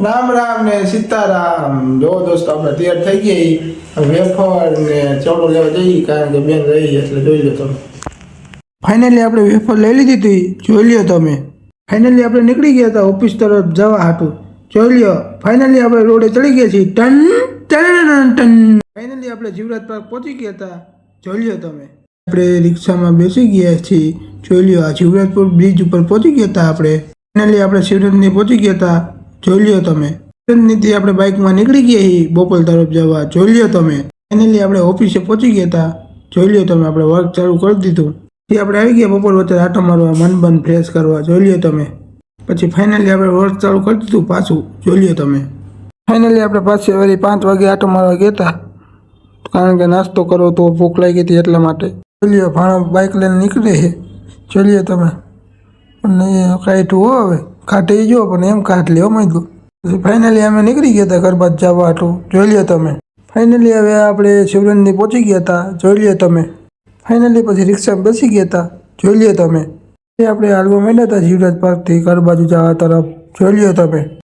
રામ રામ ને સીતારામ। જો દોસ્તો આપણે તૈયાર થઈ ગઈ વેફર ને ચોળો લેવા જઈએ, કારણ કે બેન રહી એટલે જોઈ લો તમે। ફાઇનલી આપણે વેફર લઈ લીધી હતી, જોઈ લ્યો તમે। ફાઇનલી આપણે નીકળી ગયા હતા ઓફિસ તરફ જવા હાટું, જોઈ લ્યો। ફાઇનલી આપણે રોડે ચડી ગયા છીએ, ટન ટન ટન। ફાઇનલી આપણે જીવરાજ પાર્ક પહોંચી ગયા હતા, જોઈ લ્યો તમે। આપણે રિક્ષામાં બેસી ગયા છીએ, જોઈ લ્યો। આ જીવરાજપુર બ્રિજ ઉપર પહોંચી ગયા હતા આપણે। ફાઇનલી આપણે શિવરજની પહોંચી ગયા હતા, જોઈ લ્યો તમે। શિવરજનીથી આપણે બાઇકમાં નીકળી ગયા છીએ બોપલ તરફ જવા, જોઈ લ્યો તમે। ફાઇનલી આપણે ઓફિસે પહોંચી ગયા હતા, જોઈ લ્યો તમે। આપણે વર્ક ચાલુ કરી દીધું, પછી આપણે આવી ગયા બપોર વચ્ચે આટો મારવા, મન બન ફ્રેશ કરવા, જોઈ લ્યો તમે। પછી ફાઇનલી આપણે વર્ક ચાલુ કરી દીધું પાછું, જોઈ લ્યો તમે। ફાઇનલી આપણે પાછી વળી 5 વાગે આટો મારવા ગયા હતા, કારણ કે નાસ્તો કરો તો ભૂખ લાગી હતી એટલા માટે। જોઈ લ્યો ભાણો બાઇક લઈને નીકળે છે, જોઈ લ્યો તમે। અને કાઢ્યું હો, હવે કાઢી જો પણ એમ કાઢ લ્યો મજગું। પછી ફાઇનલી અમે નીકળી ગયા હતા ઘર બાદ જવા હાટું, જોઈ લ્યો તમે। ફાઇનલી હવે આપણે શિવરજની પહોંચી ગયા હતા, જોઈ લ્યો તમે। ફાઇનલી પછી રિક્ષામાં બેસી ગયા હતા, જોઈ લ્યો તમે। આપણે હાલવા માંડ્યા હતા જીવરાજ પાર્કથી ઘર બાજુ જવા તરફ, જોઈ લ્યો તમે।